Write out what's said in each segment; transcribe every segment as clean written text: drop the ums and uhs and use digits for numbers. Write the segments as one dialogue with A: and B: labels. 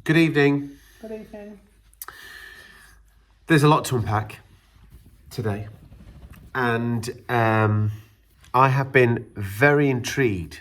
A: Good evening.
B: Good evening.
A: There's a lot to unpack today, and I have been very intrigued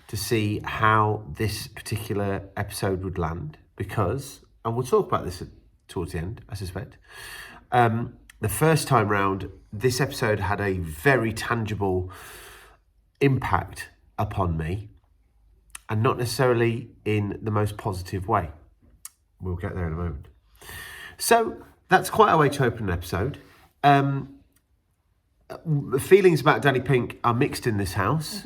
A: to see how this particular episode would land because, and we'll talk about this towards the end, I suspect. The first time round, this episode had a very tangible impact upon me, and not necessarily in the most positive way. We'll get there in a moment. So that's quite a way to open an episode. Feelings about Danny Pink are mixed in this house,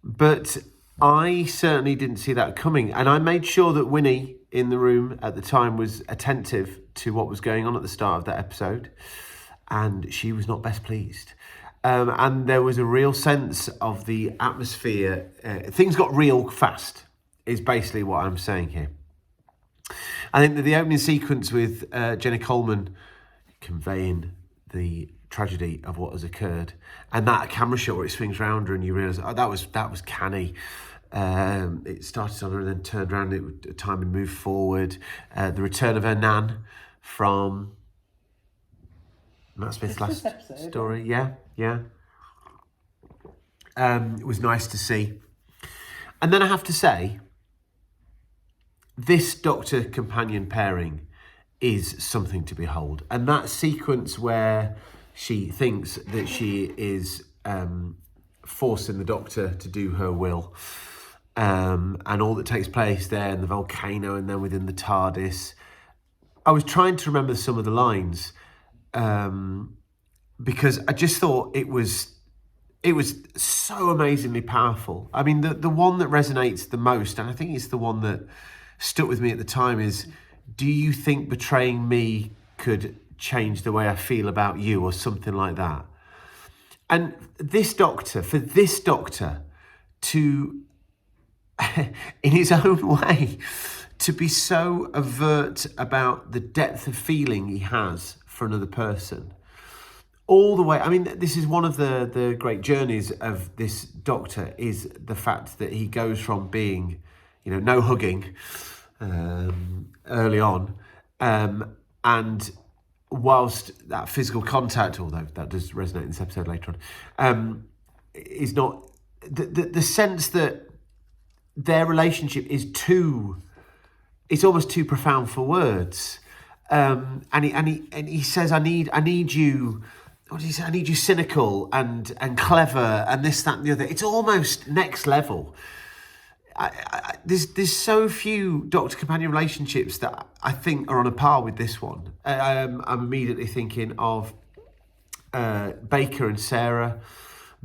A: but I certainly didn't see that coming. And I made sure that Winnie in the room at the time was attentive to what was going on at the start of that episode, and she was not best pleased. And there was a real sense of the atmosphere. Things got real fast, is basically what I'm saying here. I think that the opening sequence with Jenny Coleman conveying the tragedy of what has occurred, and that camera shot where it swings round her and you realise, oh, that was canny. It started on her and then turned around. Time and moved forward. The return of her nan from Matt Smith's last story. Yeah. It was nice to see. And then I have to say, this Doctor companion pairing is something to behold. And that sequence where she thinks that she is forcing the Doctor to do her will, and all that takes place there in the volcano and then within the TARDIS. I was trying to remember some of the lines because I just thought it was so amazingly powerful. I mean, the one that resonates the most, and I think it's the one that stuck with me at the time, is, do you think betraying me could change the way I feel about you, or something like that? And for this Doctor to, in his own way, to be so overt about the depth of feeling he has for another person, all the way. I mean, this is one of the great journeys of this Doctor, is the fact that he goes from being, no hugging early on, and whilst that physical contact, although that does resonate in this episode later on, is not the sense that their relationship is it's almost too profound for words. And he says, I need you. What did he say? I need you cynical and clever and this, that, and the other. It's almost next level. There's so few Doctor companion relationships that I think are on a par with this one. I'm immediately thinking of Baker and Sarah,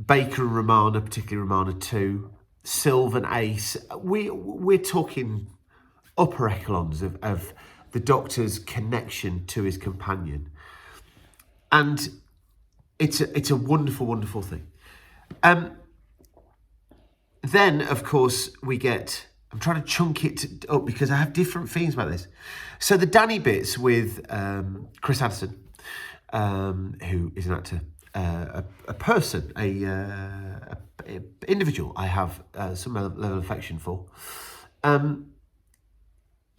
A: Baker and Romana, particularly Romana 2, Sylve and Ace. We're talking upper echelons of the Doctor's connection to his companion, and it's a wonderful, wonderful thing. Then, of course, we get... I'm trying to chunk it up because I have different feelings about this. So the Danny bits with Chris Addison, who is an actor, a person, a individual I have some level of affection for. That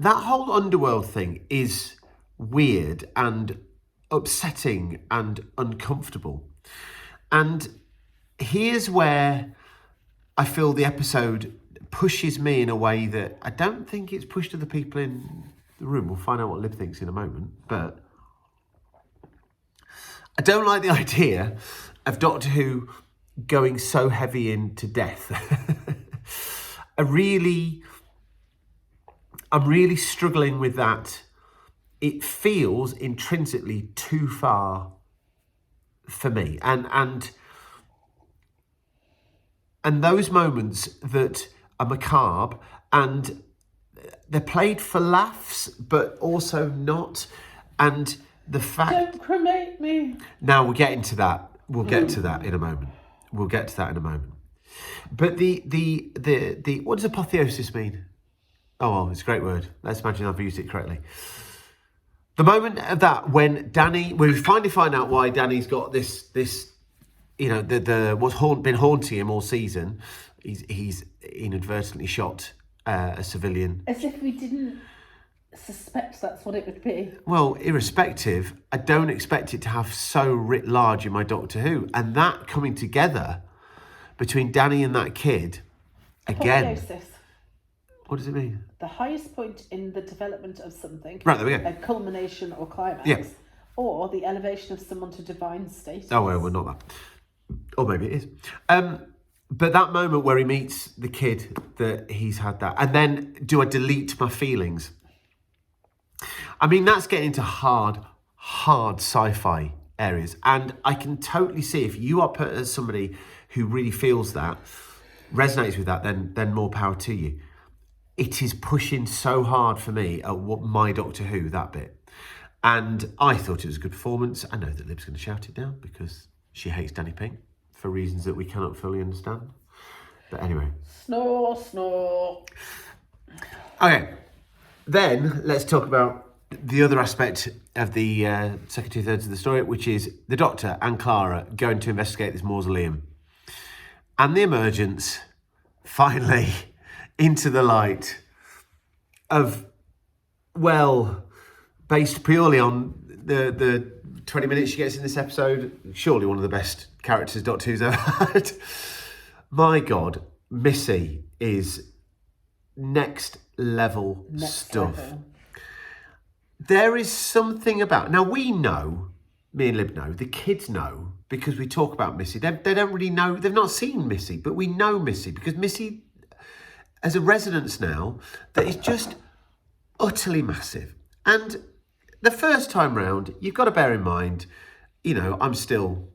A: whole underworld thing is weird and upsetting and uncomfortable. And here's where I feel the episode pushes me in a way that I don't think it's pushed to the people in the room. We'll find out what Lib thinks in a moment. But I don't like the idea of Doctor Who going so heavy into death. I'm really struggling with that. It feels intrinsically too far for me. And those moments that are macabre, and they're played for laughs, but also not. And the fact...
B: Don't cremate me.
A: Now we'll get into that. We'll get to that in a moment. But the what does apotheosis mean? Oh, well, it's a great word. Let's imagine I've used it correctly. The moment of that, when we finally find out why Danny's got this what's been haunting him all season. He's inadvertently shot a civilian.
B: As if we didn't suspect that's what it would be.
A: Well, irrespective, I don't expect it to have so writ large in my Doctor Who. And that coming together between Danny and that kid, again,
B: Apotheosis.
A: what does it mean?
B: The highest point in the development of something.
A: Right, there we go.
B: A culmination or climax.
A: Yeah.
B: Or the elevation of someone to divine status.
A: Oh, well, we're not that. Or maybe it is. But that moment where he meets the kid, that he's had that. And then, do I delete my feelings? I mean, that's getting into hard sci-fi areas. And I can totally see if you are put as somebody who really feels that, resonates with that, then more power to you. It is pushing so hard for me at what my Doctor Who, that bit. And I thought it was a good performance. I know that Liv's going to shout it down because she hates Danny Pink for reasons that we cannot fully understand. But anyway.
B: Snore, snore.
A: Okay, then let's talk about the other aspect of the second two-thirds of the story, which is the Doctor and Clara going to investigate this mausoleum. And the emergence, finally, into the light of, well, based purely on the 20 minutes she gets in this episode, surely one of the best characters Doctor Who's ever had. My God, Missy is next level stuff.
B: Level.
A: There is something about... Now, we know, me and Lib know, the kids know, because we talk about Missy. They don't really know, they've not seen Missy, but we know Missy, because Missy has a resonance now that is just utterly massive. And the first time round, you've got to bear in mind, you know, I'm still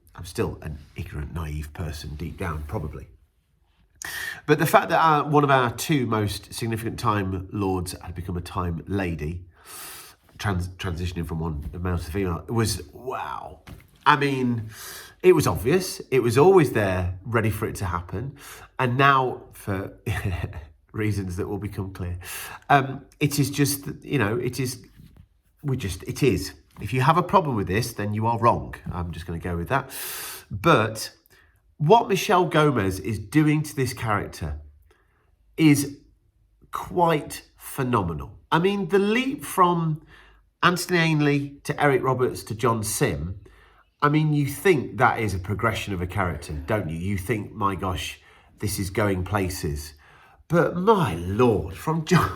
A: an ignorant, naive person deep down, probably. But the fact that one of our two most significant Time Lords had become a Time Lady, transitioning from one male to female, was wow. I mean, it was obvious. It was always there, ready for it to happen. And now, for reasons that will become clear, it is just, you know, it is. If you have a problem with this, then you are wrong. I'm just going to go with that. But what Michelle Gomez is doing to this character is quite phenomenal. I mean, the leap from Anthony Ainley to Eric Roberts to John Sim, I mean, you think that is a progression of a character, don't you? You think, my gosh, this is going places. But my Lord, from John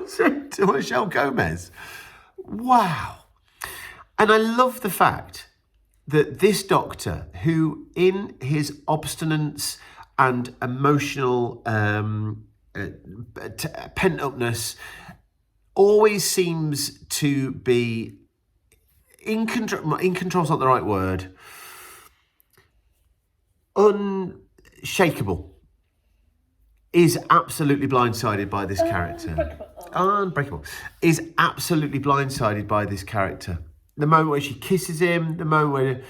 A: Sim to Michelle Gomez, wow. And I love the fact that this Doctor, who in his obstinance and emotional pent-upness, always seems to be in control. In control's not the right word. Unshakable. Is absolutely blindsided by this character. Unbreakable. Is absolutely blindsided by this character. The moment where she kisses him, the moment where...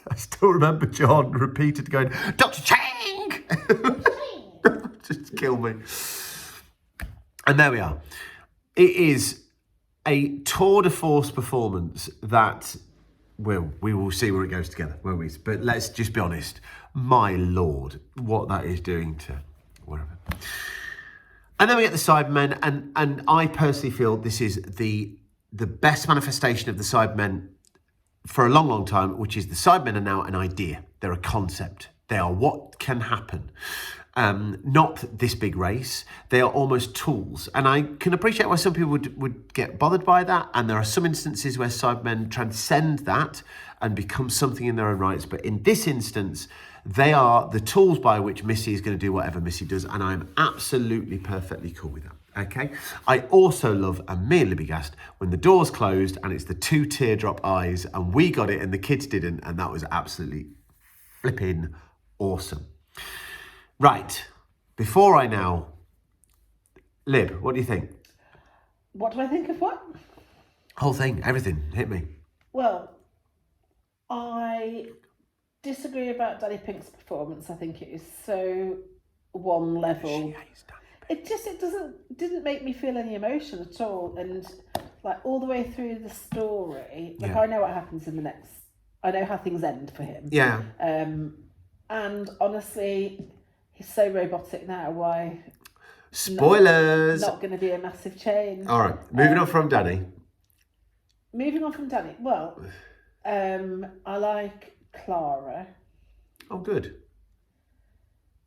A: I still remember John repeated going, Dr. Chang! Just kill me. And there we are. It is a tour de force performance that we will see where it goes together, won't we? But let's just be honest. My Lord, what that is doing to whatever. And then we get the Cybermen, and I personally feel this is the best manifestation of the Cybermen for a long, long time, which is the Cybermen are now an idea. They're a concept. They are what can happen. Not this big race. They are almost tools. And I can appreciate why some people would get bothered by that. And there are some instances where Cybermen transcend that and become something in their own rights. But in this instance, they are the tools by which Missy is going to do whatever Missy does. And I'm absolutely perfectly cool with that. Okay. I also love, and me and Libby gasped, when the doors closed and it's the two teardrop eyes and we got it and the kids didn't. And that was absolutely flipping awesome. Right. Before I now... Lib, what do you think?
B: What do I think of what?
A: Whole thing, everything. Hit me.
B: Well, I disagree about Danny Pink's performance. I think it is so one level. It didn't make me feel any emotion at all. And like all the way through the story, like I know what happens in the next. I know how things end for him.
A: Yeah.
B: And honestly, he's so robotic now. Why?
A: Spoilers.
B: Not going to be a massive change.
A: All right, moving on from Danny.
B: Moving on from Danny. Well, I like Clara.
A: Oh, good.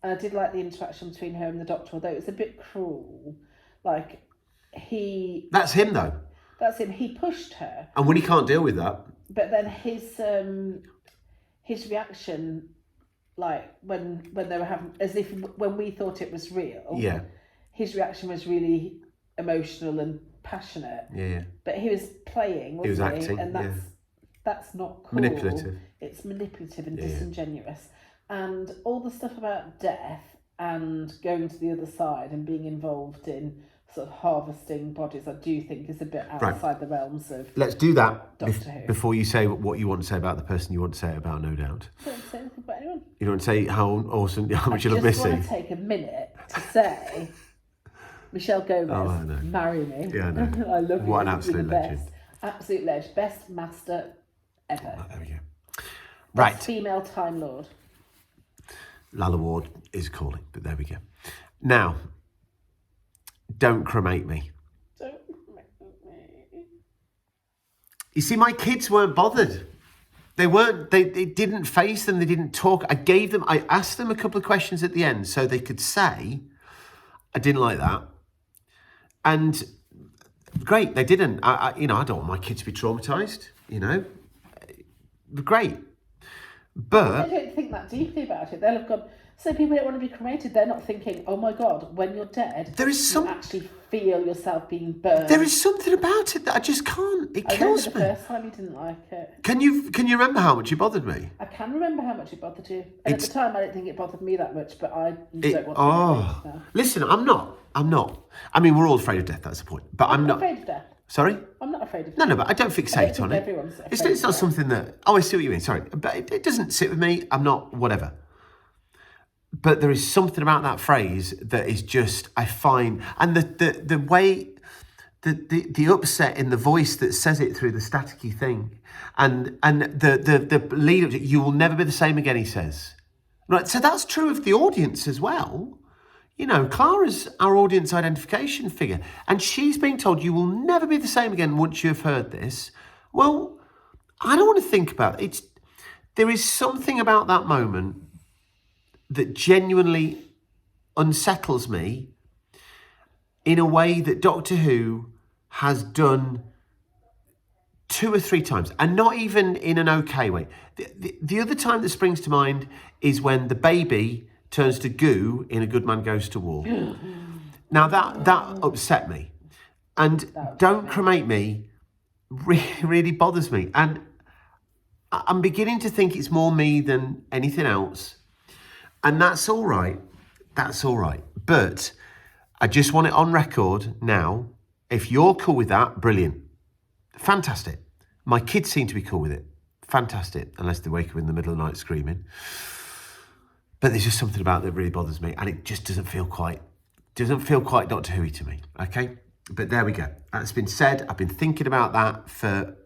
B: And I did like the interaction between her and the doctor, although it was a bit cruel. Like,
A: That's him, though.
B: That's him. He pushed her.
A: And when he can't deal with that...
B: But then his reaction, like, when they were having... As if when we thought it was real...
A: Yeah.
B: His reaction was really emotional and passionate.
A: Yeah.
B: But he was playing, wasn't he?
A: Was acting,
B: and that's not cool.
A: Manipulative.
B: It's manipulative and disingenuous. And all the stuff about death and going to the other side and being involved in sort of harvesting bodies, I do think is a bit outside the realms of...
A: Let's do that
B: Doctor Who.
A: before you say what you want to say about the person you want to say it about, no doubt.
B: I don't say anything about anyone.
A: You don't want to say how awesome, how much you love Missy?
B: I just want to take a minute to say, Michelle Gomez, marry me.
A: Yeah, I know.
B: I love you.
A: What an
B: You're
A: absolute
B: the
A: legend.
B: best. Absolute legend. Best master ever.
A: Oh, there we go.
B: Best
A: Right.
B: female Time Lord.
A: Lalla Ward is calling, but there we go. Now, don't cremate me.
B: Don't make me.
A: You see, my kids weren't bothered. They didn't face them. They didn't talk. I asked them a couple of questions at the end so they could say, I didn't like that. And great, they didn't. I don't want my kids to be traumatized, Great. But
B: They don't think that deeply about it. They'll have gone, so people don't want to be cremated. They're not thinking, oh my God, when you're dead, you actually feel yourself being burned.
A: there is something about it that I just can't. It kills me.
B: I remember the first time you didn't like it.
A: Can you remember how much it bothered me?
B: I can remember how much it bothered you. And at the time, I didn't think it bothered me that much, but I don't want to be now.
A: Listen, I'm not. I mean, we're all afraid of death, that's the point. But I'm not.
B: afraid of death.
A: Sorry?
B: I'm not afraid of
A: No,
B: death.
A: but I don't fixate on it.
B: Everyone's afraid
A: It's
B: of
A: not
B: death.
A: something that... Oh, I see what you mean, sorry. But it doesn't sit with me. I'm not... Whatever. But there is something about that phrase that is just... I find... And the way... The upset in the voice that says it through the staticky thing. And the lead up to... You will never be the same again, he says. Right, so that's true of the audience as well. Clara's our audience identification figure, and she's being told you will never be the same again once you've heard this. Well, I don't want to think about it. There is something about that moment that genuinely unsettles me in a way that Doctor Who has done 2 or 3 times, and not even in an okay way. The other time that springs to mind is when the baby turns to goo in A Good Man Goes to War. Now that upset me. And Don't Cremate Me really bothers me. And I'm beginning to think it's more me than anything else. And that's all right. That's all right. But I just want it on record now. If you're cool with that, brilliant. Fantastic. My kids seem to be cool with it. Fantastic. Unless they wake up in the middle of the night screaming. But there's just something about it that really bothers me, and it just doesn't feel quite Doctor Who-y to me, okay? But there we go. That's been said. I've been thinking about that for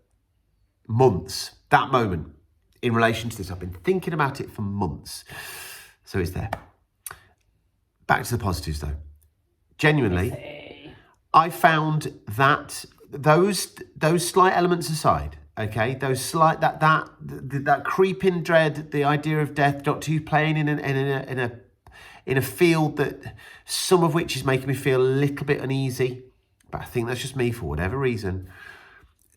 A: months. That moment in relation to this, I've been thinking about it for months. So it's there. Back to the positives, though. Genuinely, I found that those slight elements aside, okay, those slight that creeping dread, the idea of death, Doctor Who playing in a field that some of which is making me feel a little bit uneasy, but I think that's just me for whatever reason.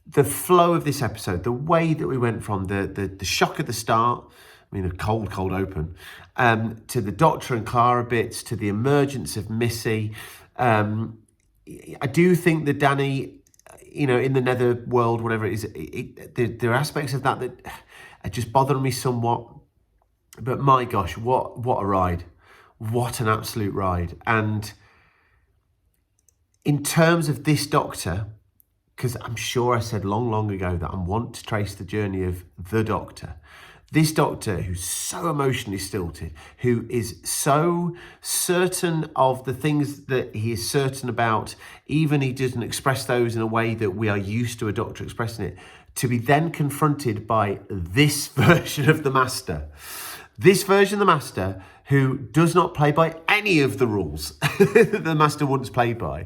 A: The flow of this episode, the way that we went from the shock at the start, I mean a cold open, to the Doctor and Clara bits, to the emergence of Missy. I do think that Danny, in the nether world, whatever it is, there are aspects of that are just bothering me somewhat. But my gosh, what a ride. What an absolute ride. And in terms of this Doctor, because I'm sure I said long ago that I want to trace the journey of the Doctor. This Doctor who's so emotionally stilted, who is so certain of the things that he is certain about, even he doesn't express those in a way that we are used to a Doctor expressing it, to be then confronted by this version of the Master. This version of the Master who does not play by any any of the rules that the Master once played by.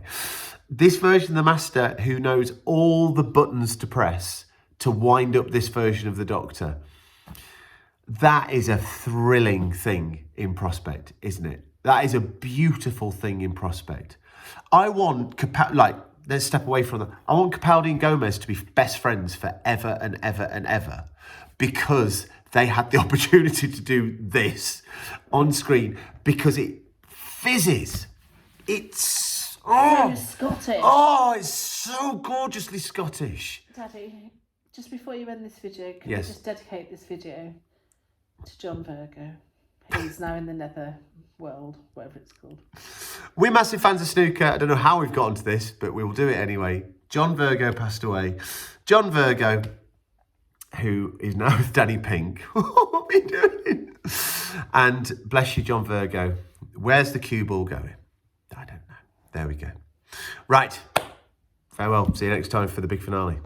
A: This version of the Master who knows all the buttons to press to wind up this version of the Doctor. That is a thrilling thing in prospect, isn't it? That is a beautiful thing in prospect. I want, let's step away from that. I want Capaldi and Gomez to be best friends forever and ever and ever, because they had the opportunity to do this on screen, because it fizzes. It's
B: So Scottish.
A: Oh, it's so gorgeously Scottish.
B: Daddy, just before you end this video, can
A: Yes.
B: we just dedicate this video to John Virgo, who's now in the nether world, whatever it's called.
A: We're massive fans of snooker. I don't know how we've got onto this, but we will do it anyway. John Virgo passed away. John Virgo, who is now with Danny Pink. What are we doing? And bless you, John Virgo. Where's the cue ball going? I don't know. There we go. Right. Farewell. See you next time for the big finale.